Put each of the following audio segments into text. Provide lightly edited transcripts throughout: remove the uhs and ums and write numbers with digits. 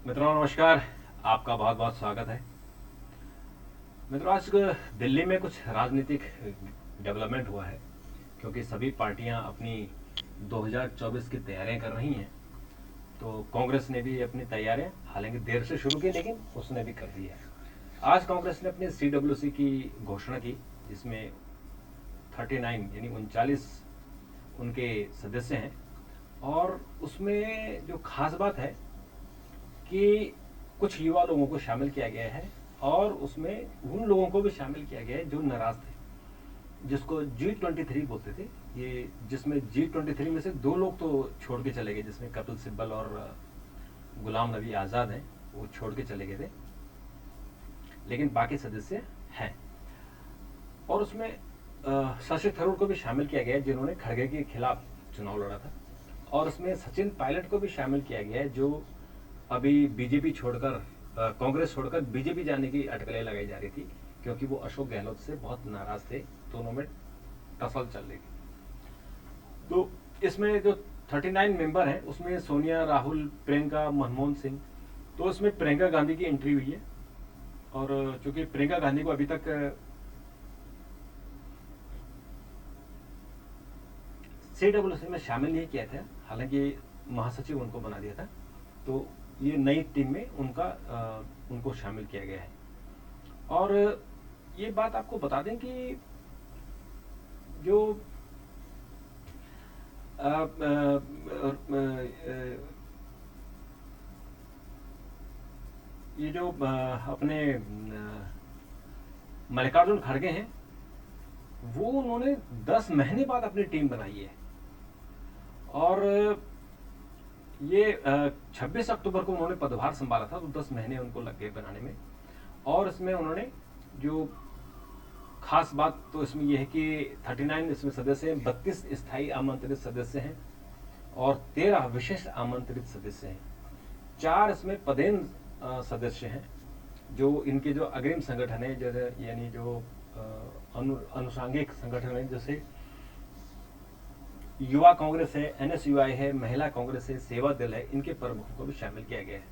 मित्रों नमस्कार। आपका बहुत बहुत स्वागत है। मित्रों आज दिल्ली में कुछ राजनीतिक डेवलपमेंट हुआ है, क्योंकि सभी पार्टियां अपनी 2024 की तैयारियां कर रही हैं। तो कांग्रेस ने भी अपनी तैयारियां हालांकि देर से शुरू की, लेकिन उसने भी कर दी है। आज कांग्रेस ने अपनी CWC की घोषणा की, जिसमें 39 यानी 39 उनके सदस्य हैं। और उसमें जो खास बात है कि कुछ युवा लोगों को शामिल किया गया है, और उसमें उन लोगों को भी शामिल किया गया है जो नाराज थे, जिसको G23 बोलते थे। ये जिसमें G23 में से 2 लोग तो छोड़ के चले गए, जिसमें कपिल सिब्बल और गुलाम नबी आज़ाद हैं, वो छोड़ के चले गए थे, लेकिन बाकी सदस्य हैं। और उसमें शशि थरूर को भी शामिल किया गया है, जिन्होंने खड़गे के खिलाफ चुनाव लड़ा था। और उसमें सचिन पायलट को भी शामिल किया गया है, जो अभी बीजेपी छोड़कर कांग्रेस छोड़कर बीजेपी जाने की अटकलें लगाई जा रही थी, क्योंकि वो अशोक गहलोत से बहुत नाराज थे। दोनों में टसल चल रही थी। तो इसमें जो 39 मेंबर हैं, उसमें सोनिया, राहुल, प्रियंका, मनमोहन सिंह। तो इसमें प्रियंका गांधी की एंट्री हुई है। और चूंकि प्रियंका गांधी को अभी तक CWC में शामिल नहीं किया था, हालांकि महासचिव उनको बना दिया था, तो ये नई टीम में उनको शामिल किया गया है। और ये बात आपको बता दें कि जो ये जो अपने मल्लिकार्जुन खड़गे हैं, वो उन्होंने 10 महीने बाद अपनी टीम बनाई है। और ये 26 अक्टूबर को उन्होंने पदभार संभाला था, तो 10 महीने उनको लग गए बनाने में। और इसमें उन्होंने जो खास बात तो इसमें यह है कि 39 इसमें सदस्य हैं, 32 स्थायी आमंत्रित सदस्य हैं और 13 विशेष आमंत्रित सदस्य हैं। 4 इसमें पदेन सदस्य हैं, जो इनके जो अग्रिम संगठन है, जैसे यानी जो अनुषांगिक संगठन है, जैसे युवा कांग्रेस है, NSUI है, महिला कांग्रेस है, सेवा दल है, इनके प्रमुखों को भी शामिल किया गया है।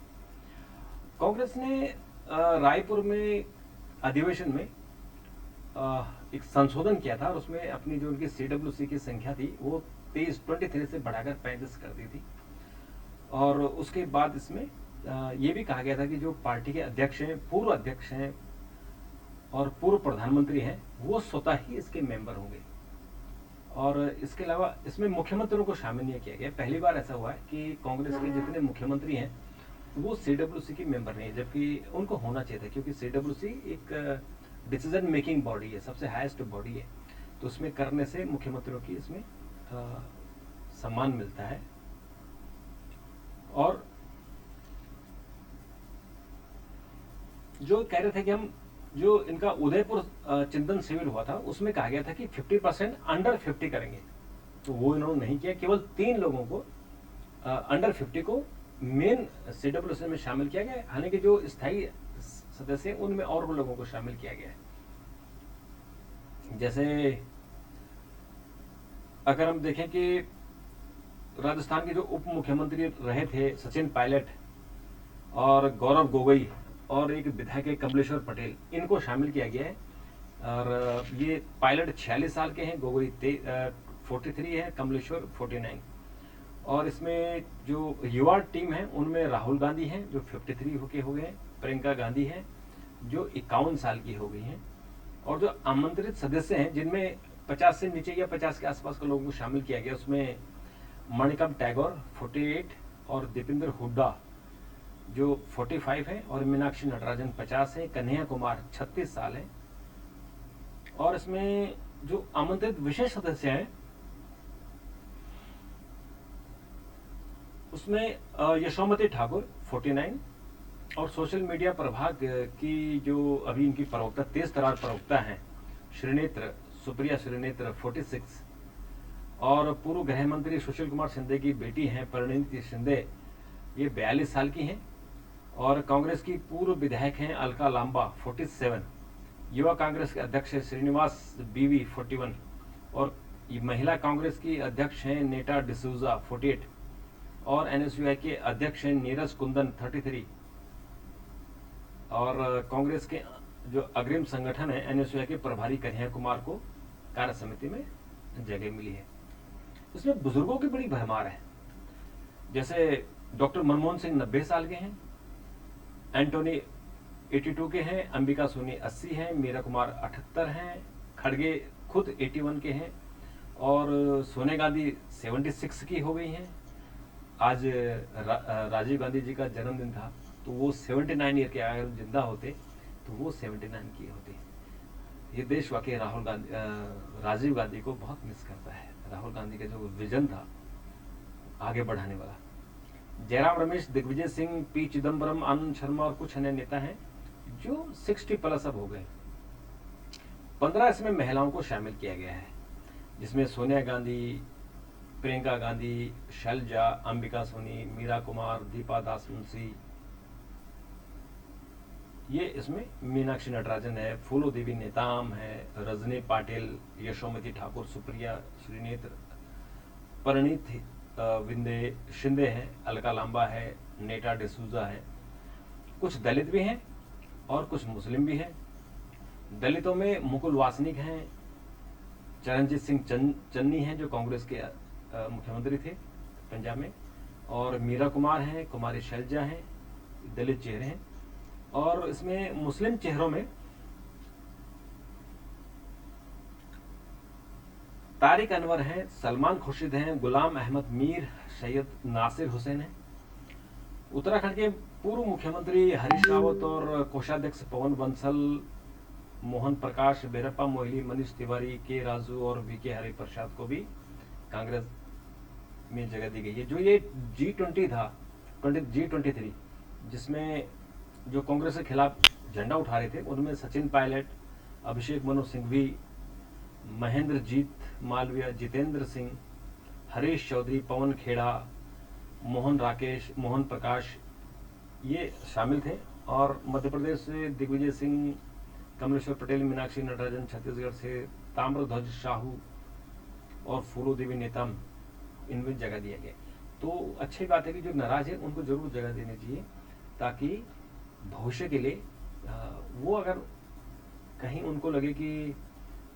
कांग्रेस ने रायपुर में अधिवेशन में एक संशोधन किया था, और उसमें अपनी जो उनकी CWC की संख्या थी वो 23 से बढ़ाकर 35 कर दी थी। और उसके बाद इसमें ये भी कहा गया था कि जो पार्टी के अध्यक्ष हैं, पूर्व अध्यक्ष हैं और पूर्व प्रधानमंत्री हैं, वो स्वतः ही इसके मेंबर होंगे। और इसके अलावा इसमें मुख्यमंत्रियों को शामिल नहीं किया गया। पहली बार ऐसा हुआ है कि कांग्रेस के जितने मुख्यमंत्री हैं वो CWC की मेंबर नहीं है, जबकि उनको होना चाहिए था, क्योंकि CWC एक डिसीजन मेकिंग बॉडी है, सबसे हाईएस्ट बॉडी है। तो उसमें करने से मुख्यमंत्रियों की इसमें सम्मान मिलता है। और जो कह रहे थे कि हम जो इनका उदयपुर चिंतन शिविर हुआ था, उसमें कहा गया था कि 50% अंडर 50 करेंगे, तो वो इन्होंने नहीं किया। केवल 3 लोगों को अंडर 50 को मेन CWC में शामिल किया गया। हालांकि जो स्थायी सदस्य हैं उनमें और भी लोगों को शामिल किया गया है। जैसे अगर हम देखें कि राजस्थान के जो उप मुख्यमंत्री रहे थे सचिन पायलट और गौरव गोगोई और एक विधायक है कमलेश्वर पटेल, इनको शामिल किया गया है। और ये पायलट 46 साल के हैं, गोगोई 43 है, कमलेश्वर 49। और इसमें जो युवा टीम है उनमें राहुल गांधी हैं जो 53 होके हो गए हैं, प्रियंका गांधी हैं जो 51 साल की हो गई हैं। और जो आमंत्रित सदस्य हैं जिनमें 50 से नीचे या 50 के आसपास के लोगों को शामिल किया गया, उसमें मणिकम टैगोर 48 और दीपेंद्र हुड्डा जो 45 है, और मीनाक्षी नटराजन 50 है, कन्हैया कुमार 36 साल है। और इसमें जो आमंत्रित विशेष सदस्य हैं उसमें यशोमती ठाकुर 49 और सोशल मीडिया प्रभाग की जो अभी इनकी प्रवक्ता, तेज तरार प्रवक्ता हैं, सुप्रिया श्रीनेत्र 46। और पूर्व गृह मंत्री सुशील कुमार शिंदे की बेटी हैं परिणीति शिंदे, ये 42 साल की हैं। और कांग्रेस की पूर्व विधायक हैं अलका लांबा 47। युवा कांग्रेस के अध्यक्ष श्रीनिवास बीवी 41। और महिला कांग्रेस की अध्यक्ष हैं नेटा डिसूजा 48। और NSUI के अध्यक्ष हैं नीरज कुंदन 33। और कांग्रेस के जो अग्रिम संगठन है एनएसयूआई के प्रभारी कन्हैया कुमार को कार्य समिति में जगह मिली है। इसमें बुजुर्गों की बड़ी भरमार है। जैसे डॉक्टर मनमोहन सिंह 90 साल के हैं, एंटोनी 82 के हैं, अंबिका सोनी 80 हैं, मीरा कुमार 78 हैं, खड़गे खुद 81 के हैं और सोनिया गांधी 76 की हो गई हैं। आज राजीव गांधी जी का जन्मदिन था तो वो 79 ईयर के अगर जिंदा होते तो वो 79 की होते। ये देश वाकई राजीव गांधी को बहुत मिस करता है। राहुल गांधी का जो विजन था आगे बढ़ाने वाला। जयराम रमेश, दिग्विजय सिंह, पी चिदम्बरम, आनंद शर्मा और कुछ अन्य नेता हैं जो 60 प्लस अब हो गए। 15 इसमें महिलाओं को शामिल किया गया है, जिसमें सोनिया गांधी, प्रियंका गांधी, शैलजा, अंबिका सोनी, मीरा कुमार, दीपा दास मुंशी, ये इसमें मीनाक्षी नटराजन है, फूलो देवी नेताम है, रजनी पाटिल, यशोमती ठाकुर, सुप्रिया श्रीनेत्र, परिणीत विंदे शिंदे हैं, अलका लांबा है, नेटा डिसूजा है। कुछ दलित भी हैं और कुछ मुस्लिम भी हैं। दलितों में मुकुल वासनिक हैं, चरणजीत सिंह चन्नी हैं जो कांग्रेस के मुख्यमंत्री थे पंजाब में, और मीरा कुमार हैं, कुमारी शैलजा हैं, दलित चेहरे हैं। और इसमें मुस्लिम चेहरों में तारिक अनवर हैं, सलमान खुर्शीद हैं, गुलाम अहमद मीर, सैयद नासिर हुसैन हैं। उत्तराखंड के पूर्व मुख्यमंत्री हरीश रावत और कोषाध्यक्ष पवन बंसल, मोहन प्रकाश, बेरप्पा मोइली, मनीष तिवारी, के राजू और वीके हरिप्रसाद को भी कांग्रेस में जगह दी गई है। जो ये G20 था, G23, जिसमें जो कांग्रेस के खिलाफ झंडा उठा रहे थे उनमें सचिन पायलट, अभिषेक मनु सिंघवी, महेंद्र जीत मालवीय, जितेंद्र सिंह, हरीश चौधरी, पवन खेड़ा, मोहन राकेश, मोहन प्रकाश ये शामिल थे। और मध्य प्रदेश से दिग्विजय सिंह, कमलेश्वर पटेल, मीनाक्षी नटराजन, छत्तीसगढ़ से ताम्रध्वज साहू और फूलो देवी नेताम, इनमें जगह दिया गया। तो अच्छी बात है कि जो नाराज है उनको जरूर जगह देनी चाहिए, ताकि भविष्य के लिए वो अगर कहीं उनको लगे कि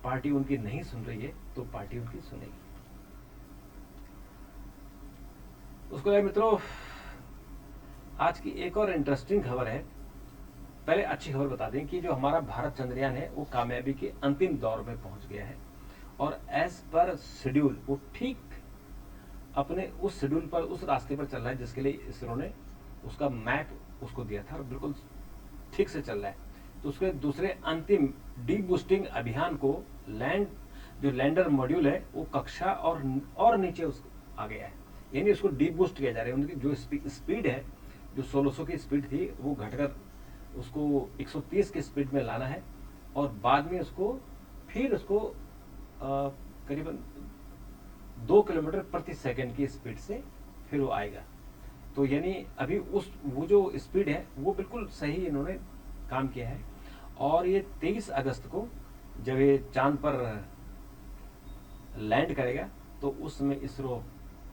पार्टी उनकी नहीं सुन रही है तो पार्टी उनकी सुनेगी। उसको यार मित्रों, आज की एक और इंटरेस्टिंग खबर है। पहले अच्छी खबर बता दें कि जो हमारा भारत चंद्रयान है वो कामयाबी के अंतिम दौर में पहुंच गया है और एज पर शेड्यूल वो ठीक अपने उस शेड्यूल पर, उस रास्ते पर चल रहा है जिसके लिए इसरो ने उसका मैप उसको दिया था और बिल्कुल ठीक से चल रहा है। तो उसके दूसरे अंतिम डी बूस्टिंग अभियान को जो लैंडर मॉड्यूल है वो कक्षा और नीचे उसको आ गया है, यानी उसको डी बूस्ट किया जा रहा है। उनकी जो स्पीड है, जो 1600 की स्पीड थी वो घटकर उसको 130 की स्पीड में लाना है और बाद में उसको फिर उसको करीबन 2 किलोमीटर प्रति सेकंड की स्पीड से फिर वो आएगा। तो यानी अभी वो जो स्पीड है वो बिल्कुल सही इन्होंने काम किया है। और ये 23 अगस्त को जब ये चांद पर लैंड करेगा तो उस समय इसरो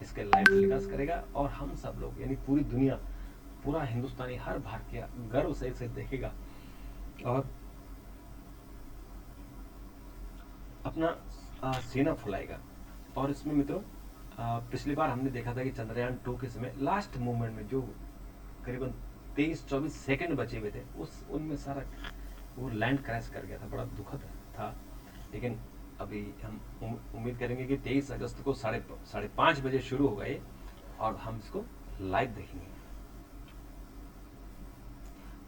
इसके लाइव टेलीकास्ट करेगा और हम सब लोग यानी पूरी दुनिया, पूरा हिंदुस्तानी, हर भारतीय गर्व से इसे देखेगा और अपना सीना फुलाएगा। और इसमें मित्रों पिछली बार हमने देखा था कि चंद्रयान 2 के समय लास्ट मोमेंट में जो करीबन 23-24 सेकंड बचे हुए थे उनमें सारा वो लैंड क्रैश कर गया था, बड़ा दुखद था। लेकिन अभी हम उम्मीद करेंगे कि 23 अगस्त को 5:30 बजे शुरू होगा ये और हम इसको लाइव देखेंगे।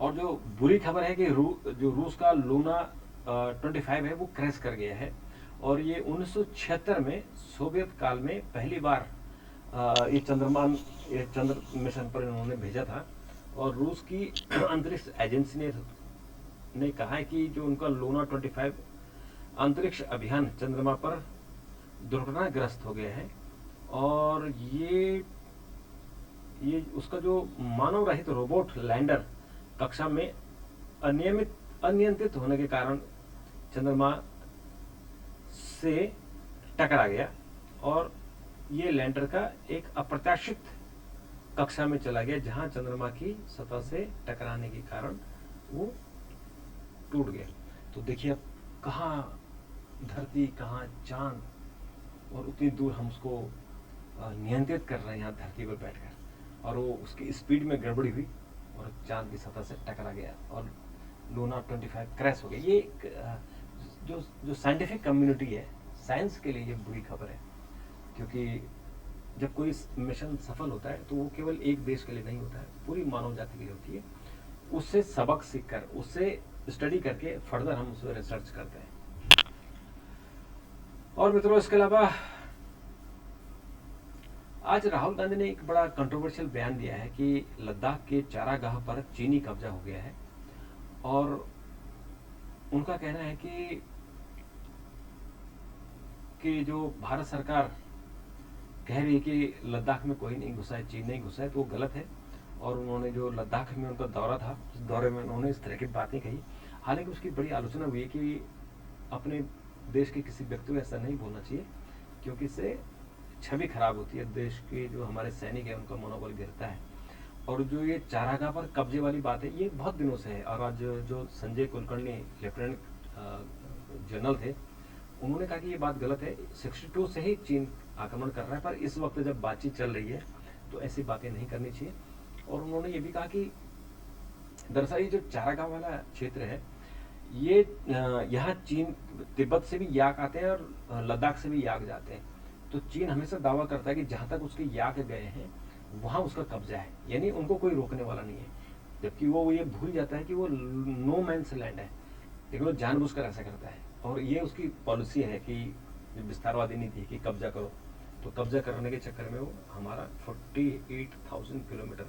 और जो बुरी खबर है कि जो रूस का लूना 25 है वो क्रैश कर गया है और ये 1976 में सोवियत काल में पहली बार ये चंद्र मिशन पर इन्होंने भेजा था। और रूस की अंतरिक्ष एजेंसी ने कहा है कि जो उनका लूना 25 अंतरिक्ष अभियान चंद्रमा पर दुर्घटनाग्रस्त हो गया है और ये उसका जो मानव रहित रोबोट लैंडर कक्षा में अनियंत्रित होने के कारण चंद्रमा से टकरा गया और ये लैंडर का एक अप्रत्याशित कक्षा में चला गया जहां चंद्रमा की सतह से टकराने के कारण वो टूट गया। तो देखिए अब कहाँ धरती, कहाँ चांद, और उतनी दूर हम उसको नियंत्रित कर रहे हैं यहाँ धरती पर बैठकर, और वो उसकी स्पीड में गड़बड़ी हुई और चांद की सतह से टकरा गया और लूना 25 क्रैश हो गया। ये जो जो साइंटिफिक कम्युनिटी है, साइंस के लिए ये बुरी खबर है, क्योंकि जब कोई मिशन सफल होता है तो वो केवल एक देश के लिए नहीं होता है, पूरी मानव जाति के लिए होती है। उससे सबक सीखकर, उससे स्टडी करके फर्दर हम उस पर रिसर्च करते हैं। और मित्रों, इसके अलावा आज राहुल गांधी ने एक बड़ा कंट्रोवर्शियल बयान दिया है कि लद्दाख के चारागाह पर चीनी कब्जा हो गया है, और उनका कहना है कि जो भारत सरकार कह रही है कि लद्दाख में कोई नहीं घुसा है, चीन नहीं घुसा है, तो वो गलत है। और उन्होंने जो लद्दाख में उनका दौरा था, उस दौरे में उन्होंने इस तरह की बातें कही। हालांकि उसकी बड़ी आलोचना हुई है कि अपने देश के किसी व्यक्ति को ऐसा नहीं बोलना चाहिए, क्योंकि इससे छवि खराब होती है, देश के जो हमारे सैनिक हैं उनका मनोबल गिरता है। और जो ये चारागाह पर कब्जे वाली बात है, ये बहुत दिनों से है। और आज जो संजय कुलकर्णी लेफ्टिनेंट जनरल थे, उन्होंने कहा कि ये बात गलत है, 62 से ही चीन आक्रमण कर रहा है, पर इस वक्त जब बातचीत चल रही है तो ऐसी बातें नहीं करनी चाहिए। और उन्होंने ये भी कहा कि दरअसल ये जो चारागाह वाला क्षेत्र है, ये यहाँ चीन, तिब्बत से भी याक आते हैं और लद्दाख से भी याक जाते हैं। तो चीन हमेशा दावा करता है कि जहाँ तक उसके याक गए हैं वहाँ उसका कब्जा है, यानी उनको कोई रोकने वाला नहीं है। जबकि वो ये भूल जाता है कि वो नो मैन्स लैंड है, लेकिन वो जानबूझकर ऐसा करता है। और ये उसकी पॉलिसी है कि विस्तारवादी नीति है कि कब्जा करो। तो कब्जा करने के चक्कर में वो हमारा 48,000 किलोमीटर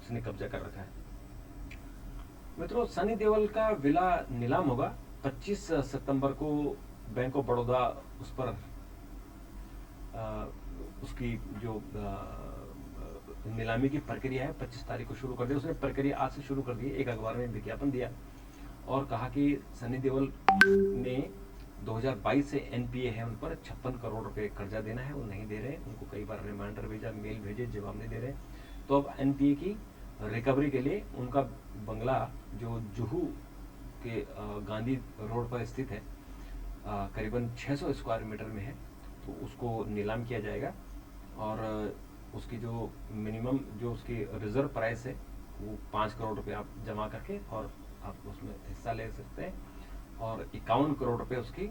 उसने कब्जा कर रखा है। मित्रों, सनी देओल का विला नीलाम होगा 25 सितंबर को। बैंक ऑफ बड़ौदा उस पर उसकी जो नीलामी की प्रक्रिया है 25 तारीख को शुरू कर दी। उसने प्रक्रिया आज से शुरू कर दी। एक अखबार में विज्ञापन दिया और कहा कि सनी देओल ने 2022 से एनपीए है उन पर 56 करोड़ रुपए कर्जा देना है, वो नहीं दे रहे। उनको कई बार रिमाइंडर भेजा, मेल भेजे, जवाब नहीं दे रहे। तो अब एनपीए की रिकवरी के लिए उनका बंगला जो जुहू के गांधी रोड पर स्थित है, करीबन 600 स्क्वायर मीटर में है, तो उसको नीलाम किया जाएगा। और उसकी जो मिनिमम जो उसकी रिजर्व प्राइस है वो 5 करोड़ रुपए आप जमा करके और आप उसमें हिस्सा ले सकते हैं। और 51 करोड़ रुपए उसकी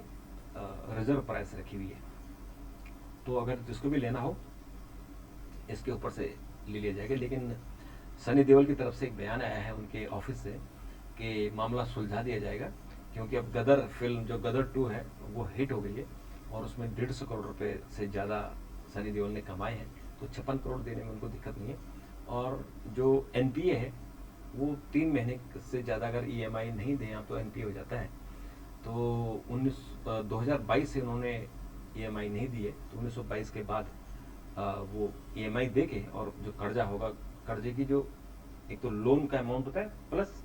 रिजर्व प्राइस रखी हुई है। तो अगर जिसको भी लेना हो इसके ऊपर से ले लिया जाएगा। लेकिन सनी देओल की तरफ से एक बयान आया है उनके ऑफिस से कि मामला सुलझा दिया जाएगा, क्योंकि अब गदर फिल्म जो गदर 2 है वो हिट हो गई है और उसमें 150 करोड़ रुपए से ज़्यादा सनी देओल ने कमाए हैं। तो 56 करोड़ देने में उनको दिक्कत नहीं है। और जो एनपीए है वो 3 महीने से ज़्यादा अगर ईएमआई नहीं दें आप तो एनपीए हो जाता है। तो 2022 से उन्होंने ईएमआई नहीं दी है, तो 1922 के बाद वो ईएमआई दे के और जो कर्जा होगा, कर्जे की जो एक तो लोन का अमाउंट होता है प्लस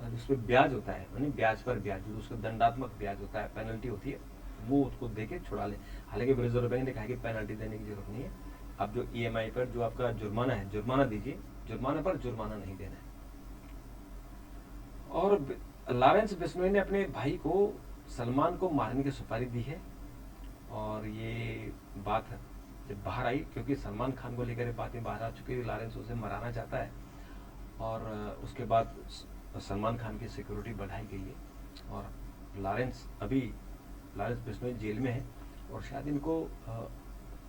उस पर ब्याज होता है, यानी ब्याज पर ब्याज, जो उसका दंडात्मक ब्याज होता है, पेनल्टी होती है, वो उसको दे के छुड़ा ले। हालांकि रिजर्व बैंक ने कहा कि पेनल्टी देने की जरूरत नहीं है। अब जो ईएमआई पर जो आपका जुर्माना है, जुर्माना दीजिए, जुर्माना पर जुर्माना नहीं देना है। और लॉरेंस बिश्नोई ने अपने भाई को सलमान को मारने की सुपारी दी है। और ये बात जब बाहर आई, क्योंकि सलमान खान को लेकर बातें बाहर आ चुकी है, लॉरेंस उसे मराना चाहता है। और उसके बाद सलमान खान की सिक्योरिटी बढ़ाई गई है। और लॉरेंस बिश्नोई जेल में है और शायद इनको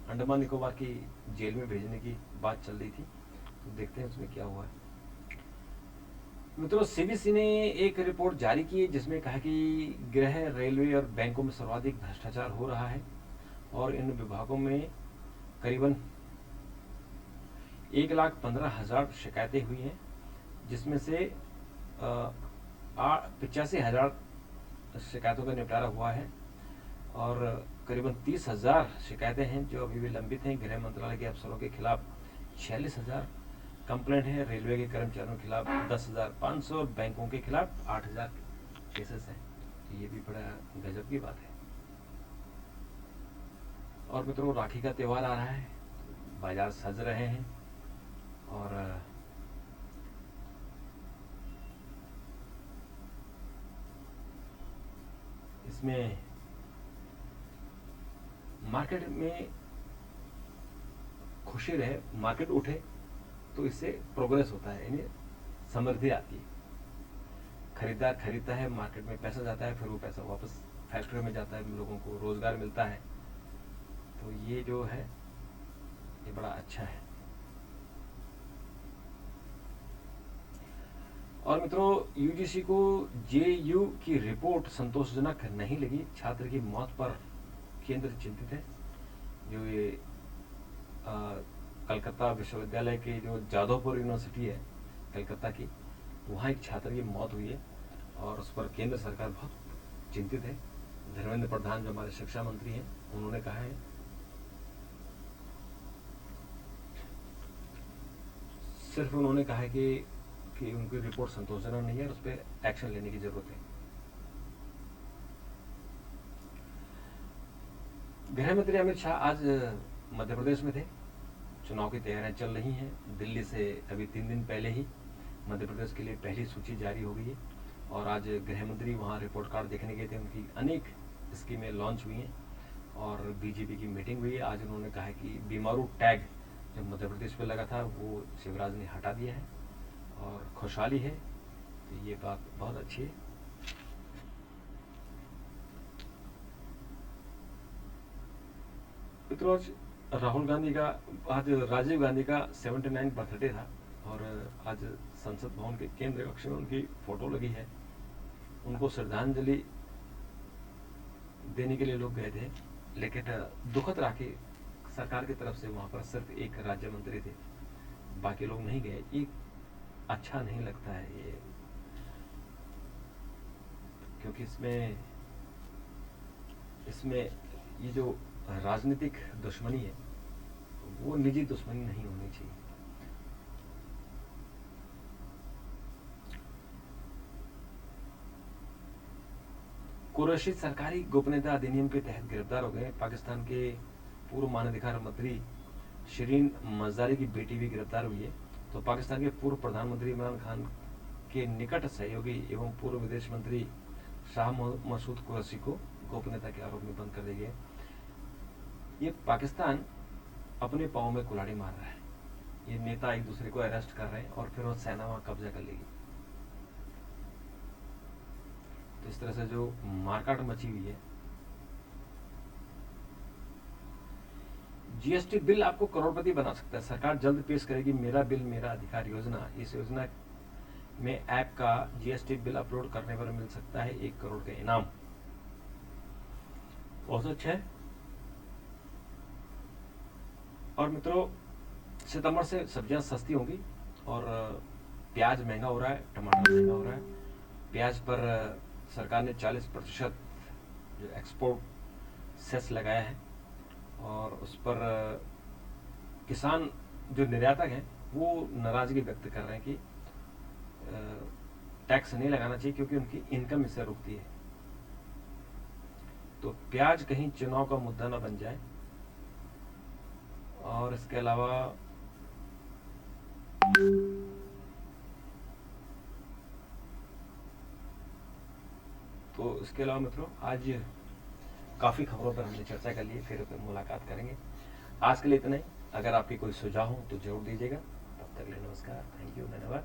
अंडमान निकोबार की जेल में भेजने की बात चल रही थी। तो देखते हैं उसमें क्या हुआ है। मित्रों, सीबीसी ने एक रिपोर्ट जारी की है जिसमें कहा कि गृह, रेलवे और बैंकों में सर्वाधिक भ्रष्टाचार हो रहा है और इन विभागों में करीबन 1,15,000 शिकायतें हुई हैं, जिसमें से 85,000 शिकायतों का निपटारा हुआ है और करीबन 30,000 शिकायतें हैं जो अभी भी लंबित हैं। गृह मंत्रालय के अफसरों के खिलाफ 46,000 कंप्लेंट है, रेलवे के कर्मचारियों के खिलाफ 10,500 और बैंकों के खिलाफ 8,000 केसेस हैं। तो ये भी बड़ा गजब की बात है। और मित्रों, राखी का त्यौहार आ रहा है, बाजार सज रहे हैं और इसमें मार्केट में खुशी रहे, मार्केट उठे, तो इससे प्रोग्रेस होता है, यानी समृद्धि आती है। खरीदार खरीदता है, मार्केट में पैसा जाता है, फिर वो पैसा वापस फैक्ट्री में जाता है, लोगों को रोजगार मिलता है। तो ये जो है ये बड़ा अच्छा है। और मित्रों, यूजीसी को जेयू की रिपोर्ट संतोषजनक नहीं लगी। छात्र की मौत पर केंद्र चिंतित है। जो ये कलकत्ता विश्वविद्यालय के जो जादवपुर यूनिवर्सिटी है कलकत्ता की, वहाँ एक छात्र की मौत हुई है और उस पर केंद्र सरकार बहुत चिंतित है। धर्मेंद्र प्रधान जो हमारे शिक्षा मंत्री हैं, उन्होंने कहा है, सिर्फ उन्होंने कहा है कि उनकी रिपोर्ट संतोषजनक नहीं है और उस पर एक्शन लेने की जरूरत है। गृह मंत्री अमित शाह आज मध्य प्रदेश में थे। चुनाव की तैयारियां चल रही हैं। दिल्ली से अभी 3 दिन पहले ही मध्य प्रदेश के लिए पहली सूची जारी हो गई है और आज गृह मंत्री वहाँ रिपोर्ट कार्ड देखने गए थे। उनकी अनेक स्कीमें लॉन्च हुई हैं और बीजेपी की मीटिंग हुई है। आज उन्होंने कहा है कि बीमारू टैग जो मध्य प्रदेश पे लगा था वो शिवराज ने हटा दिया है और खुशहाली है। तो ये बात बहुत अच्छी है। मित्रों, राहुल गांधी का आज राजीव गांधी का 79 बर्थडे था और आज संसद भवन के केंद्र कक्ष में उनकी फोटो लगी है। उनको श्रद्धांजलि देने के लिए लोग गए थे, लेकिन दुखद रहा कि सरकार की तरफ से वहां पर सिर्फ एक राज्य मंत्री थे, बाकी लोग नहीं गए। ये अच्छा नहीं लगता है ये, क्योंकि इसमें ये जो राजनीतिक दुश्मनी है वो निजी दुश्मनी नहीं होनी चाहिए। कुरैशी सरकारी गोपनीयता अधिनियम के तहत गिरफ्तार हो गए। पाकिस्तान के पूर्व मानवाधिकार मंत्री शिरीन मज़ारी की बेटी भी गिरफ्तार हुई है। तो पाकिस्तान के पूर्व प्रधानमंत्री इमरान खान के निकट सहयोगी एवं पूर्व विदेश मंत्री शाह मसूद कुरैशी को गोपनीयता के आरोप में बंद कर दिया गया। ये पाकिस्तान अपने पाँव में कुल्हाड़ी मार रहा है। ये नेता एक दूसरे को अरेस्ट कर रहे हैं और फिर वो सेना वहां कब्जा कर लेगी। तो इस तरह से जो मारकाट मची हुई है। जीएसटी बिल आपको करोड़पति बना सकता है। सरकार जल्द पेश करेगी मेरा बिल मेरा अधिकार योजना। इस योजना में ऐप का जीएसटी बिल अपलोड करने पर मिल सकता है 1 करोड़ का इनाम। बहुत अच्छा है। और मित्रों, सितंबर से सब्जियां सस्ती होंगी और प्याज महंगा हो रहा है, टमाटर महंगा हो रहा है। प्याज पर सरकार ने 40% जो एक्सपोर्ट सेस लगाया है और उस पर किसान जो निर्यातक हैं वो नाराजगी व्यक्त कर रहे हैं कि टैक्स नहीं लगाना चाहिए क्योंकि उनकी इनकम इससे रुकती है। तो प्याज कहीं चुनाव का मुद्दा ना बन जाए। और इसके अलावा मित्रों, आज काफी खबरों पर हमने चर्चा कर ली। फिर मुलाकात करेंगे। आज के लिए इतना ही। अगर आपके कोई सुझाव हो तो जरूर दीजिएगा। तब तक के लिए नमस्कार, थैंक यू, धन्यवाद।